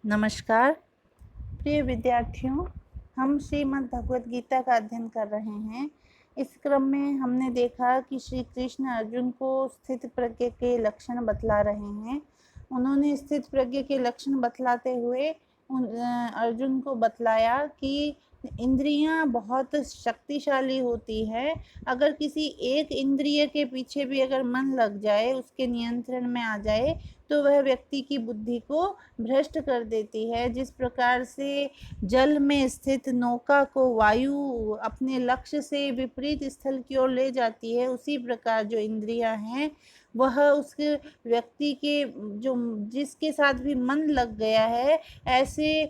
नमस्कार प्रिय विद्यार्थियों, हम श्रीमद् भगवद गीता का अध्ययन कर रहे हैं। इस क्रम में हमने देखा कि श्री कृष्ण अर्जुन को स्थित प्रज्ञ के लक्षण बतला रहे हैं। उन्होंने स्थित प्रज्ञ के लक्षण बतलाते हुए अर्जुन को बतलाया कि इंद्रियां बहुत शक्तिशाली होती है। अगर किसी एक इंद्रिय के पीछे भी अगर मन लग जाए, उसके नियंत्रण में आ जाए, तो वह व्यक्ति की बुद्धि को भ्रष्ट कर देती है। जिस प्रकार से जल में स्थित नौका को वायु अपने लक्ष्य से विपरीत स्थल की ओर ले जाती है, उसी प्रकार जो इंद्रियां हैं वह उस व्यक्ति के जो जिसके साथ भी मन लग गया है, ऐसे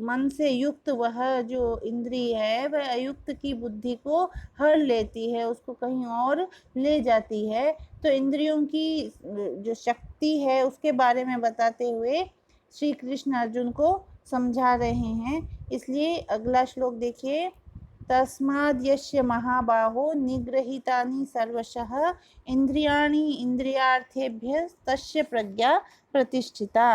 मन से युक्त वह जो इंद्रिय है वह अयुक्त की बुद्धि को हर लेती है, उसको कहीं और ले जाती है। तो इंद्रियों की जो शक्ति है उसके बारे में बताते हुए श्री कृष्ण अर्जुन को समझा रहे हैं। इसलिए अगला श्लोक देखिए। तस्माद् यस्य महाबाहो निगृहीतानि सर्वशः इंद्रियाणि इंद्रियार्थेभ्यः तस्य प्रज्ञा प्रतिष्ठिता।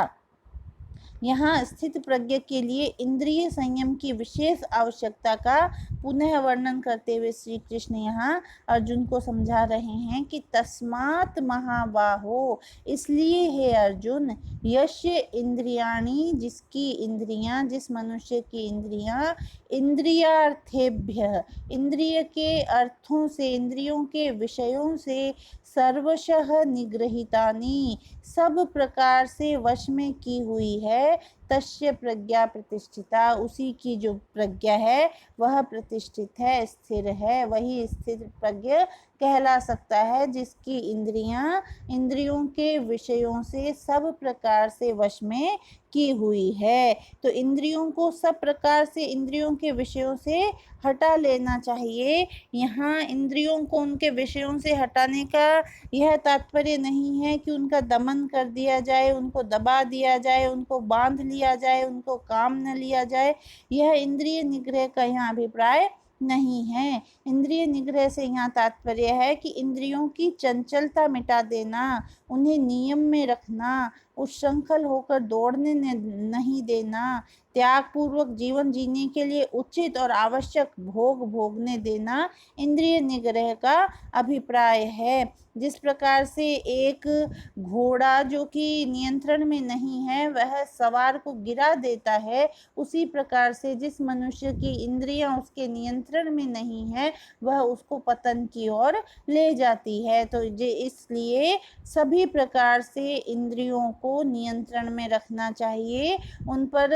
यहाँ स्थित प्रज्ञ के लिए इंद्रिय संयम की विशेष आवश्यकता का पुनः वर्णन करते हुए श्री कृष्ण यहाँ अर्जुन को समझा रहे हैं कि तस्मात् महाबाहो, इसलिए हे अर्जुन, यस्य इंद्रियाणि, जिसकी इंद्रियां, जिस मनुष्य की इंद्रियां, इंद्रियार्थेभ्य, इंद्रिय के अर्थों से, इंद्रियों के विषयों से, सर्वशः निगृहीतानि, सब प्रकार से वश में की हुई है, तस्य प्रज्ञा प्रतिष्ठिता, उसी की जो प्रज्ञा है वह प्रतिष्ठित है, स्थिर है। वही स्थिर प्रज्ञ कहला सकता है जिसकी इंद्रियां इंद्रियों के विषयों से सब प्रकार से वश में की हुई है। तो इंद्रियों को सब प्रकार से इंद्रियों के विषयों से हटा लेना चाहिए। यहाँ इंद्रियों को उनके विषयों से हटाने का यह तात्पर्य नहीं है कि उनका दमन कर दिया जाए, उनको दबा दिया जाए, उनको बांध लिया जाए, उनको काम न लिया जाए। यह इंद्रिय निग्रह का यहाँ अभिप्राय नहीं है। इंद्रिय निग्रह से यहाँ तात्पर्य है कि इंद्रियों की चंचलता मिटा देना, उन्हें नियम में रखना, उच्छृंखल होकर दौड़ने नहीं देना, त्याग पूर्वक जीवन जीने के लिए उचित और आवश्यक भोग भोगने देना इंद्रिय निग्रह का अभिप्राय है। जिस प्रकार से एक घोड़ा जो कि नियंत्रण में नहीं है वह सवार को गिरा देता है, उसी प्रकार से जिस मनुष्य की इंद्रियां उसके नियंत्रण में नहीं है वह उसको पतन की ओर ले जाती है। तो इसलिए सभी प्रकार से इंद्रियों को नियंत्रण में रखना चाहिए। उन पर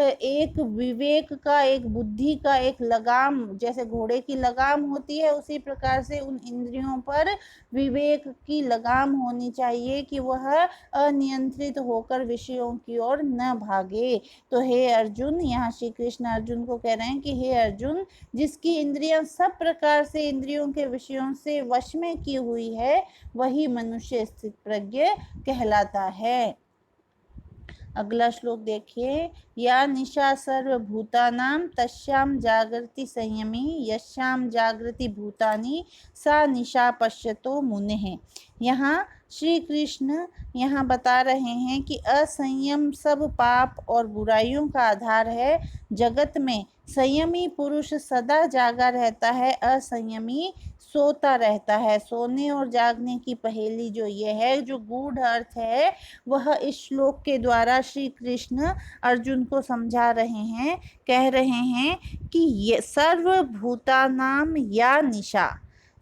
एक विवेक का, एक बुद्धि का एक लगाम, जैसे घोड़े की लगाम होती है, उसी प्रकार से उन इंद्रियों पर विवेक की लगाम होनी चाहिए कि वह अनियंत्रित होकर विषयों की ओर न भागे। तो हे अर्जुन, यहाँ श्री कृष्ण अर्जुन को कह रहे हैं कि हे अर्जुन, जिसकी इंद्रियां सब प्रकार से इंद्रियों के विषयों से वश में की हुई है वही मनुष्य स्थित प्रज्ञ कहलाता है। अगला श्लोक देखिए। या निशा सर्वभूतानां तस्यां जागृति संयमी यस्यां जागृति भूतानि सा निशा पश्यतो मुनेः। यहाँ श्री कृष्ण यहाँ बता रहे हैं कि असंयम सब पाप और बुराइयों का आधार है। जगत में संयमी पुरुष सदा जागा रहता है, असंयमी सोता रहता है। सोने और जागने की पहेली जो ये है, जो गूढ़ अर्थ है, वह इस श्लोक के द्वारा श्री कृष्ण अर्जुन को समझा रहे हैं। कह रहे हैं कि ये सर्वभूतानाम या निशा,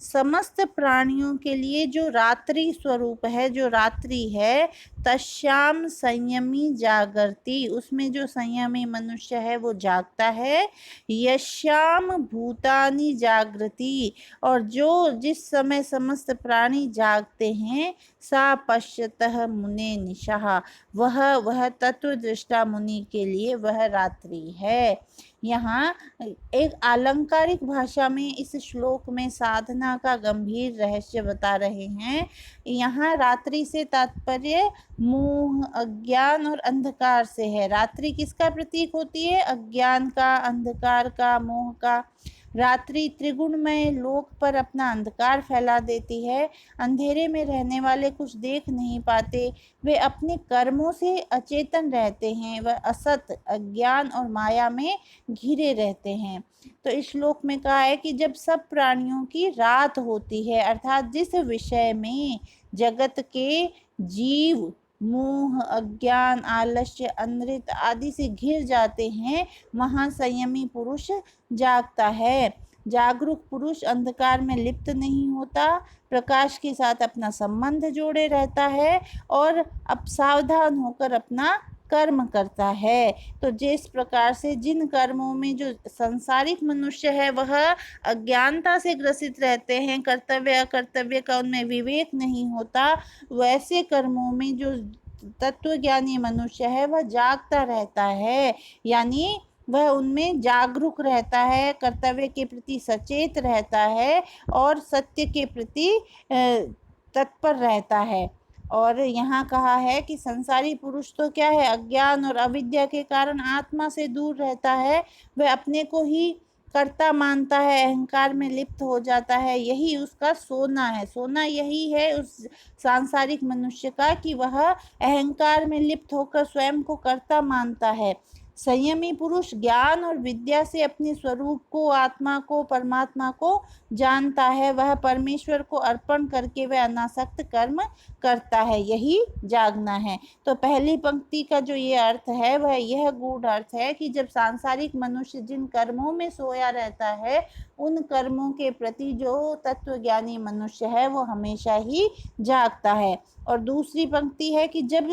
समस्त प्राणियों के लिए जो रात्रि स्वरूप है, जो रात्रि है, तस्याम संयमी जागृति, उसमें जो संयमी मनुष्य है वो जागता है। यश्याम भूतानि जागृति, और जो जिस समय समस्त प्राणी जागते हैं, सा पश्यतः मुने निशा, वह तत्वदृष्टा मुनि के लिए वह रात्रि है। यहाँ एक आलंकारिक भाषा में इस श्लोक में साधना का गंभीर रहस्य बता रहे हैं। यहाँ रात्रि से तात्पर्य मोह, अज्ञान और अंधकार से है। रात्रि किसका प्रतीक होती है? अज्ञान का, अंधकार का, मोह का। रात्रि त्रिगुणमय लोक पर अपना अंधकार फैला देती है। अंधेरे में रहने वाले कुछ देख नहीं पाते, वे अपने कर्मों से अचेतन रहते हैं, वह असत, अज्ञान और माया में घिरे रहते हैं। तो इस श्लोक में कहा है कि जब सब प्राणियों की रात होती है, अर्थात जिस विषय में जगत के जीव मोह, अज्ञान, आलस्य, अनृत आदि से घिर जाते हैं, वहां संयमी पुरुष जागता है। जागरूक पुरुष अंधकार में लिप्त नहीं होता, प्रकाश के साथ अपना संबंध जोड़े रहता है और अब सावधान होकर अपना कर्म करता है। तो जिस प्रकार से जिन कर्मों में जो संसारिक मनुष्य है वह अज्ञानता से ग्रसित रहते हैं, कर्तव्य अकर्तव्य का उनमें विवेक नहीं होता, वैसे कर्मों में जो तत्वज्ञानी मनुष्य है वह जागता रहता है, यानी वह उनमें जागरूक रहता है, कर्तव्य के प्रति सचेत रहता है और सत्य के प्रति तत्पर रहता है। और यहाँ कहा है कि संसारी पुरुष तो क्या है, अज्ञान और अविद्या के कारण आत्मा से दूर रहता है, वह अपने को ही कर्ता मानता है, अहंकार में लिप्त हो जाता है, यही उसका सोना है। सोना यही है उस सांसारिक मनुष्य का कि वह अहंकार में लिप्त होकर स्वयं को कर्ता मानता है। संयमी पुरुष ज्ञान और विद्या से अपने स्वरूप को, आत्मा को, परमात्मा को जानता है, वह परमेश्वर को अर्पण करके वह अनासक्त कर्म करता है, यही जागना है। तो पहली पंक्ति का जो ये अर्थ है वह यह गूढ़ अर्थ है कि जब सांसारिक मनुष्य जिन कर्मों में सोया रहता है, उन कर्मों के प्रति जो तत्वज्ञानी मनुष्य है वो हमेशा ही जागता है। और दूसरी पंक्ति है कि जब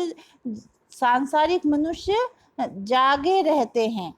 सांसारिक मनुष्य जागे रहते हैं,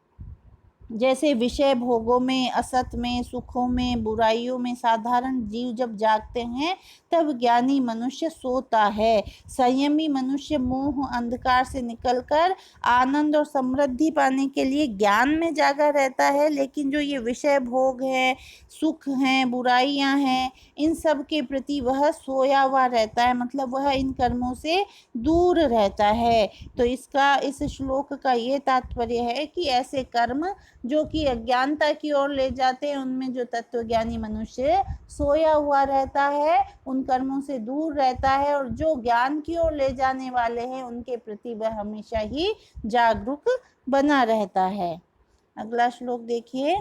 जैसे विषय भोगों में, असत में, सुखों में, बुराइयों में साधारण जीव जब जागते हैं तब ज्ञानी मनुष्य सोता है। संयमी मनुष्य मोह अंधकार से निकलकर आनंद और समृद्धि पाने के लिए ज्ञान में जागा रहता है, लेकिन जो ये विषय भोग है, सुख हैं, बुराइयां हैं, इन सब के प्रति वह सोया हुआ रहता है, मतलब वह इन कर्मों से दूर रहता है। तो इस श्लोक का ये तात्पर्य है कि ऐसे कर्म जो कि अज्ञानता की ओर ले जाते हैं, उनमें जो तत्वज्ञानी मनुष्य सोया हुआ रहता है, उन कर्मों से दूर रहता है, और जो ज्ञान की ओर ले जाने वाले हैं उनके प्रति वह हमेशा ही जागरूक बना रहता है। अगला श्लोक देखिए।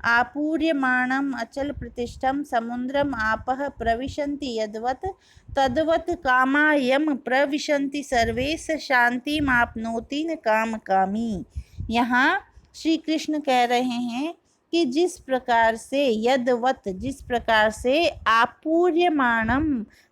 आपूर्यमाणम अचल प्रतिष्ठम समुद्रम आपः प्रविशन्ति यद्वत् तद्वत् कामायम प्रविशन्ति सर्वेश शांतिमाप्नोति न कामकामी। यहाँ श्री कृष्ण कह रहे हैं कि जिस प्रकार से यद्वत्, जिस प्रकार से आपूर्यमाणम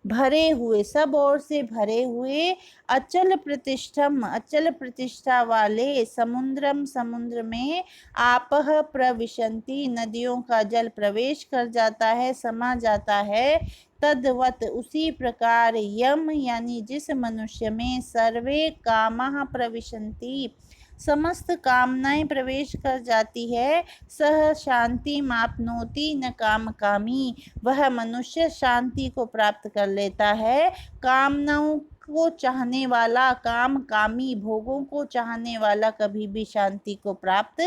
भरे हुए, सब ओर से भरे हुए, अचल प्रतिष्ठम अचल प्रतिष्ठा वाले, समुद्रम समुद्र में, आपह प्रविशन्ति नदियों का जल प्रवेश कर जाता है, समा जाता है, तद्वत् उसी प्रकार यम यानी जिस मनुष्य में सर्वे कामः प्रविशन्ति समस्त कामनाएं प्रवेश कर जाती है, सह शांति मापनोति न कामकामी, वह मनुष्य शांति को प्राप्त कर लेता है। कामनाओं को चाहने वाला, काम कामी, भोगों को चाहने वाला कभी भी शांति को प्राप्त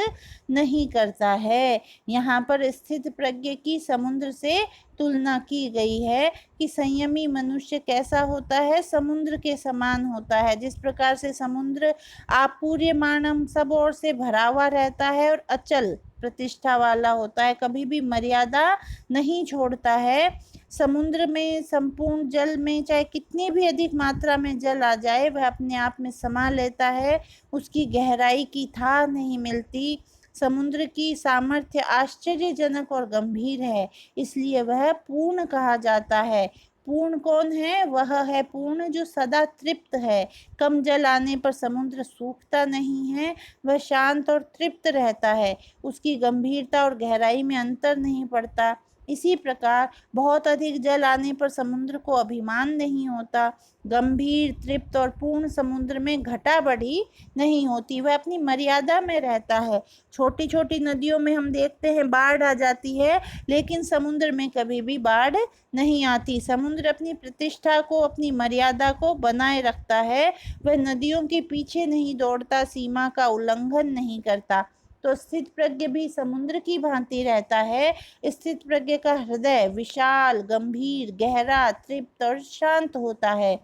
नहीं करता है। यहाँ पर स्थित प्रज्ञ की समुद्र से तुलना की गई है कि संयमी मनुष्य कैसा होता है, समुद्र के समान होता है। जिस प्रकार से समुद्र आपूर्यमाणम सब ओर से भरा हुआ रहता है और अचल प्रतिष्ठा वाला होता है, कभी भी मर्यादा नहीं छोड़ता है। समुद्र में संपूर्ण जल में चाहे कितनी भी अधिक मात्रा में जल आ जाए, वह अपने आप में समा लेता है, उसकी गहराई की था नहीं मिलती। समुद्र की सामर्थ्य आश्चर्यजनक और गंभीर है, इसलिए वह पूर्ण कहा जाता है। पूर्ण कौन है? वह है पूर्ण जो सदा तृप्त है। कम जल आने पर समुद्र सूखता नहीं है, वह शांत और तृप्त रहता है, उसकी गंभीरता और गहराई में अंतर नहीं पड़ता। इसी प्रकार बहुत अधिक जल आने पर समुद्र को अभिमान नहीं होता। गंभीर, तृप्त और पूर्ण समुद्र में घटा बढ़ी नहीं होती, वह अपनी मर्यादा में रहता है। छोटी छोटी नदियों में हम देखते हैं बाढ़ आ जाती है, लेकिन समुद्र में कभी भी बाढ़ नहीं आती। समुद्र अपनी प्रतिष्ठा को, अपनी मर्यादा को बनाए रखता है, वह नदियों के पीछे नहीं दौड़ता, सीमा का उल्लंघन नहीं करता। तो स्थित प्रज्ञ भी समुद्र की भांति रहता है। स्थित प्रज्ञ का हृदय विशाल, गंभीर, गहरा, तृप्त और शांत होता है।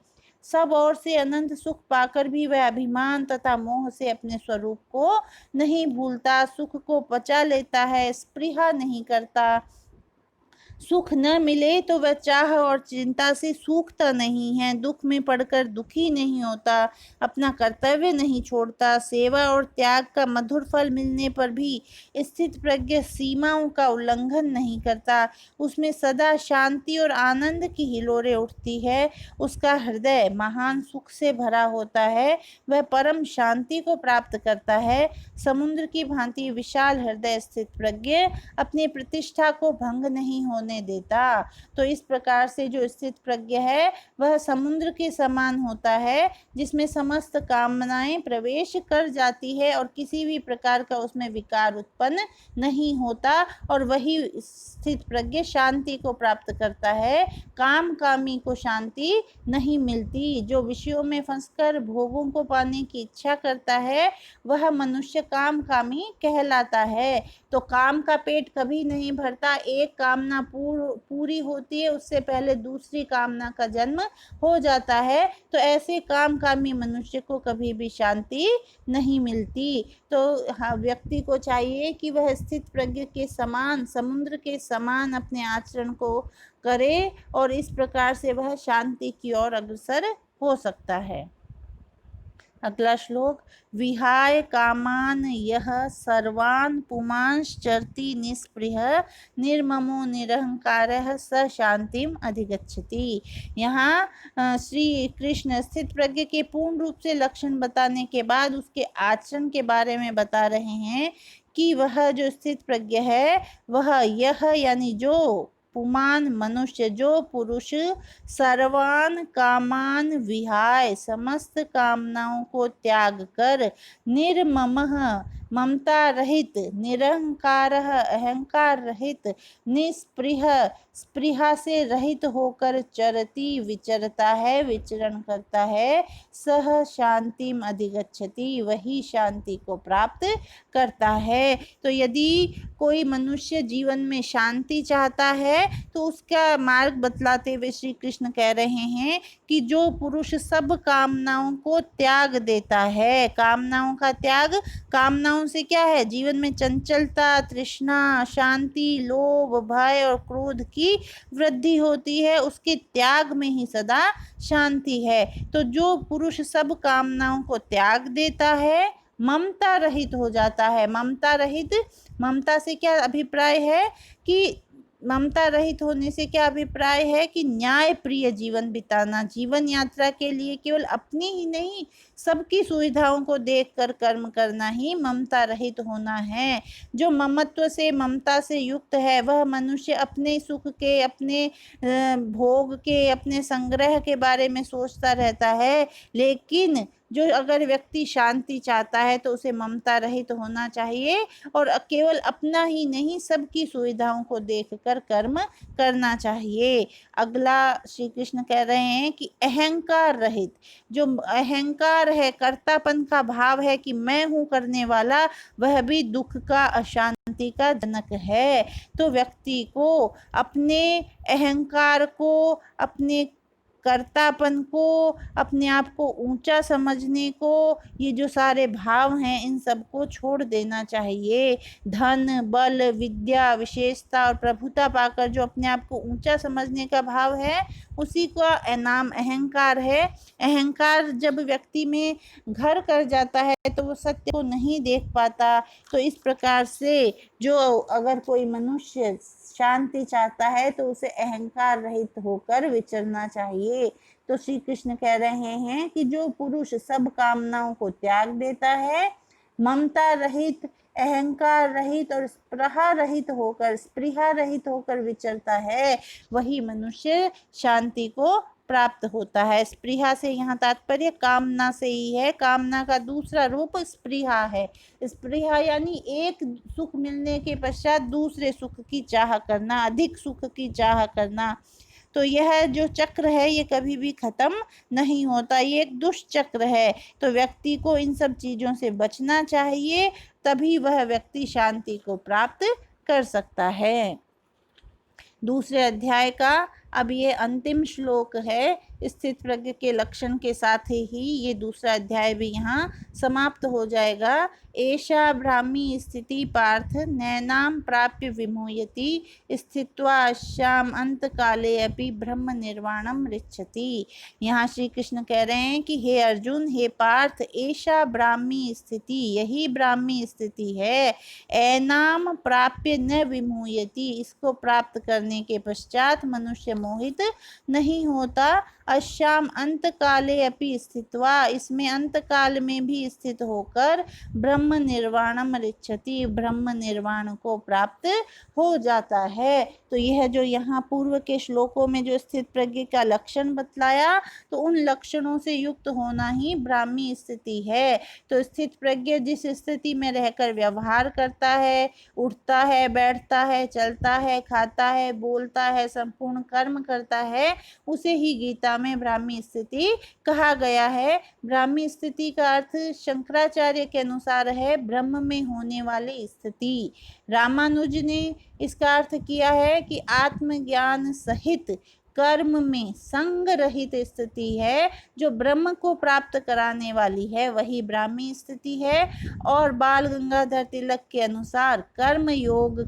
सब ओर से अनंत सुख पाकर भी वह अभिमान तथा मोह से अपने स्वरूप को नहीं भूलता, सुख को पचा लेता है, स्पृहा नहीं करता। सुख न मिले तो वह चाह और चिंता से सूखता नहीं है, दुख में पड़कर दुखी नहीं होता, अपना कर्तव्य नहीं छोड़ता, सेवा और त्याग का मधुर फल मिलने पर भी स्थित प्रज्ञ सीमाओं का उल्लंघन नहीं करता। उसमें सदा शांति और आनंद की हिलोरें उठती है। उसका हृदय महान सुख से भरा होता है, वह परम शांति को प्राप्त करता है। समुद्र की भांति विशाल हृदय स्थित प्रज्ञ अपनी प्रतिष्ठा को भंग नहीं होने देता। तो इस प्रकार से जो स्थित प्रज्ञ है वह समुद्र के समान होता है, जिसमें समस्त कामनाएं प्रवेश कर जाती है और किसी भी प्रकार का उसमें विकार उत्पन्न नहीं होता, और वही स्थित प्रज्ञ शांति को प्राप्त करता है। काम कामी को शांति नहीं मिलती। जो विषयों में फंसकर भोगों को पाने की इच्छा करता है वह मनुष्य काम कामी कहलाता है। तो काम का पेट कभी नहीं भरता, एक कामना पूरी होती है उससे पहले दूसरी कामना का जन्म हो जाता है। तो ऐसे काम कामी मनुष्य को कभी भी शांति नहीं मिलती। तो व्यक्ति को चाहिए कि वह स्थित प्रज्ञ के समान, समुद्र के समान अपने आचरण को करे, और इस प्रकार से वह शांति की ओर अग्रसर हो सकता है। अगला श्लोक, विहाय कामान यह सर्वान् पुमांश्चरति निस्पृह निर्ममो निरहंकारः स शांतिम अधिगच्छति। यहाँ श्री कृष्ण स्थित प्रज्ञ के पूर्ण रूप से लक्षण बताने के बाद उसके आचरण के बारे में बता रहे हैं कि वह जो स्थित प्रज्ञ है वह यह यानी जो पुमान मनुष्य, जो पुरुष सर्वान कामान विहाय समस्त कामनाओं को त्याग कर निर्ममः ममता रहित, निरहंकार अहंकार रहित, निस्पृह स्पृहा से रहित होकर चरती विचरता है, विचरण करता है, सह शांतिम अधिगच्छति वही शांति को प्राप्त करता है। तो यदि कोई मनुष्य जीवन में शांति चाहता है तो उसका मार्ग बतलाते हुए श्री कृष्ण कह रहे हैं कि जो पुरुष सब कामनाओं को त्याग देता है, कामनाओं का त्याग, कामनाओं से क्या है, जीवन में चंचलता, तृष्णा, शांति, लोभ, भय और क्रोध की वृद्धि होती है, उसके त्याग में ही सदा शांति है। तो जो पुरुष सब कामनाओं को त्याग देता है, ममता रहित हो जाता है, ममता रहित, ममता से क्या अभिप्राय है कि ममता रहित होने से क्या अभिप्राय है कि न्याय प्रिय जीवन बिताना, जीवन यात्रा के लिए केवल अपनी ही नहीं सबकी सुविधाओं को देखकर कर्म करना ही ममता रहित होना है। जो ममत्व से, ममता से युक्त है वह मनुष्य अपने सुख के, अपने भोग के, अपने संग्रह के बारे में सोचता रहता है। लेकिन जो अगर व्यक्ति शांति चाहता है तो उसे ममता रहित होना चाहिए और केवल अपना ही नहीं सबकी सुविधाओं को देखकर कर्म करना चाहिए। अगला श्री कृष्ण कह रहे हैं कि अहंकार रहित, जो अहंकार है, कर्तापन का भाव है कि मैं हूँ करने वाला, वह भी दुख का, अशांति का जनक है। तो व्यक्ति को अपने अहंकार को, अपने कर्तापन को, अपने आप को ऊंचा समझने को, ये जो सारे भाव हैं इन सबको छोड़ देना चाहिए। धन, बल, विद्या, विशेषता और प्रभुता पाकर जो अपने आप को ऊंचा समझने का भाव है उसी का नाम अहंकार है। अहंकार जब व्यक्ति में घर कर जाता है तो वो सत्य को नहीं देख पाता। तो इस प्रकार से जो अगर कोई मनुष्य शांति चाहता है तो उसे अहंकार रहित होकर विचरना चाहिए। तो श्री कृष्ण कह रहे हैं कि जो पुरुष सब कामनाओं को त्याग देता है, ममता रहित, अहंकार रहित और स्पृहा रहित होकर विचरता है, वही मनुष्य शांति को प्राप्त होता है। स्पृहा से यहाँ तात्पर्य कामना से ही है। कामना का दूसरा रूप स्पृहा है। स्पृहा यानी एक सुख मिलने के पश्चात दूसरे सुख की चाह करना, अधिक सुख की चाह करना। तो यह जो चक्र है ये कभी भी खत्म नहीं होता, ये एक दुष्चक्र है। तो व्यक्ति को इन सब चीजों से बचना चाहिए, तभी वह व्यक्ति शांति को प्राप्त कर सकता है। दूसरे अध्याय का अब ये अंतिम श्लोक है। स्थित प्रज्ञ के लक्षण के साथ ही ये दूसरा अध्याय भी यहाँ समाप्त हो जाएगा। एषा ब्राह्मी स्थिति पार्थ नैनाम प्राप्य विमोयति स्थित्वा श्याम अंत काले अपि ब्रह्म निर्वाणम रिच्छति। यहाँ श्री कृष्ण कह रहे हैं कि हे अर्जुन, हे पार्थ, एषा ब्राह्मी स्थिति, यही ब्राह्मी स्थिति है। एनाम प्राप्य न विमोयति, इसको प्राप्त करने के पश्चात मनुष्य मोहित नहीं होता। अश्याम अंत काले अपि स्थित्वा, इसमें अंत काल में भी स्थित होकर ब्रह्म निर्वाणम रिच्छति, ब्रह्म निर्वाण को प्राप्त हो जाता है। तो यह जो यहाँ पूर्व के श्लोकों में जो स्थित प्रज्ञ का लक्षण बतलाया, तो उन लक्षणों से युक्त होना ही ब्राह्मी स्थिति है। तो स्थित प्रज्ञ जिस स्थिति में रहकर व्यवहार करता है, उठता है, बैठता है, चलता है, खाता है, बोलता है, संपूर्ण कर्म करता है, उसे ही गीता में ब्राह्मी स्थिति कहा गया है। ब्राह्मी स्थिति का अर्थ शंकराचार्य के अनुसार है ब्रह्म में होने वाली स्थिति। रामानुज ने इसका अर्थ किया है कि आत्मज्ञान सहित कर्म में संग रहित स्थिति है, जो ब्रह्म को प्राप्त कराने वाली है, वही ब्राह्मी स्थिति है। और बाल गंगाधर तिलक के अनुसार कर्म योग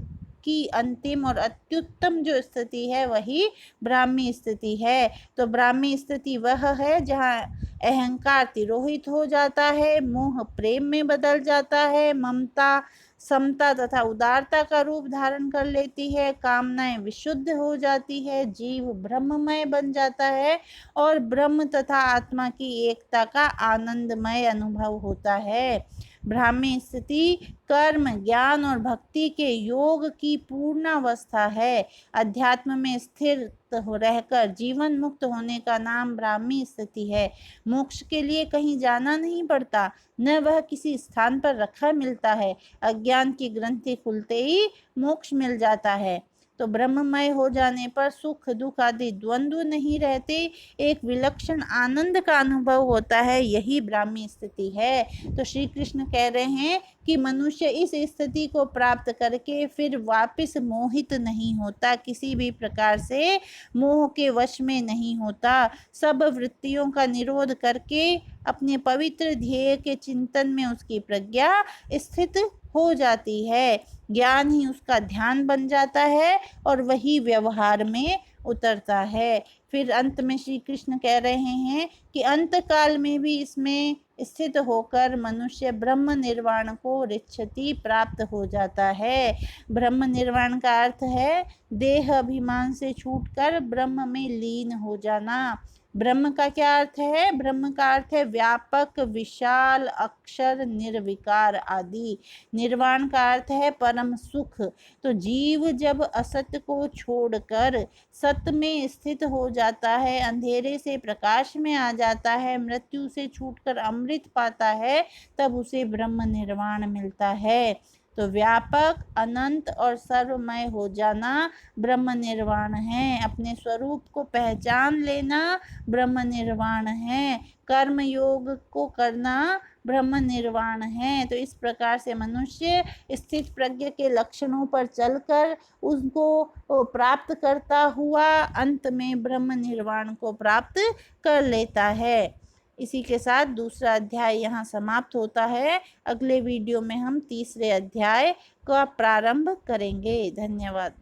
की अंतिम और अत्युत्तम जो स्थिति है वही ब्राह्मी स्थिति है। तो ब्राह्मी स्थिति वह है जहाँ अहंकार तिरोहित हो जाता है, मोह प्रेम में बदल जाता है, ममता समता तथा उदारता का रूप धारण कर लेती है, कामनाएं विशुद्ध हो जाती है, जीव ब्रह्ममय बन जाता है और ब्रह्म तथा आत्मा की एकता का आनंदमय अनुभव होता है। ब्राह्मी स्थिति कर्म, ज्ञान और भक्ति के योग की पूर्णावस्था है। अध्यात्म में स्थिर रहकर जीवन मुक्त होने का नाम ब्राह्मी स्थिति है। मोक्ष के लिए कहीं जाना नहीं पड़ता, न वह किसी स्थान पर रखा मिलता है। अज्ञान की ग्रंथि खुलते ही मोक्ष मिल जाता है। तो ब्रह्ममय हो जाने पर सुख दुख आदि द्वंद्व नहीं रहते, एक विलक्षण आनंद का अनुभव होता है, यही ब्राह्मी स्थिति है। तो श्री कृष्ण कह रहे हैं कि मनुष्य इस स्थिति को प्राप्त करके फिर वापस मोहित नहीं होता, किसी भी प्रकार से मोह के वश में नहीं होता। सब वृत्तियों का निरोध करके अपने पवित्र ध्येय के चिंतन में उसकी प्रज्ञा स्थित हो जाती है। ज्ञान ही उसका ध्यान बन जाता है और वही व्यवहार में उतरता है। फिर अंत में श्री कृष्ण कह रहे हैं कि अंत काल में भी इसमें स्थित होकर मनुष्य ब्रह्म निर्वाण को रिच्छति प्राप्त हो जाता है। ब्रह्म निर्वाण का अर्थ है देह अभिमान से छूटकर ब्रह्म में लीन हो जाना। ब्रह्म का क्या अर्थ है? ब्रह्म का अर्थ है व्यापक, विशाल, अक्षर, निर्विकार आदि। निर्वाण का अर्थ है परम सुख। तो जीव जब असत्य को छोड़कर सत्य में स्थित हो जाता है, अंधेरे से प्रकाश में आ जाता है, मृत्यु से छूटकर अमृत पाता है, तब उसे ब्रह्म निर्वाण मिलता है। तो व्यापक, अनंत और सर्वमय हो जाना ब्रह्म निर्वाण है। अपने स्वरूप को पहचान लेना ब्रह्म निर्वाण है। कर्म योग को करना ब्रह्म निर्वाण है। तो इस प्रकार से मनुष्य स्थित प्रज्ञ के लक्षणों पर चलकर उनको प्राप्त करता हुआ अंत में ब्रह्म निर्वाण को प्राप्त कर लेता है। इसी के साथ दूसरा अध्याय यहाँ समाप्त होता है। अगले वीडियो में हम तीसरे अध्याय का प्रारंभ करेंगे। धन्यवाद।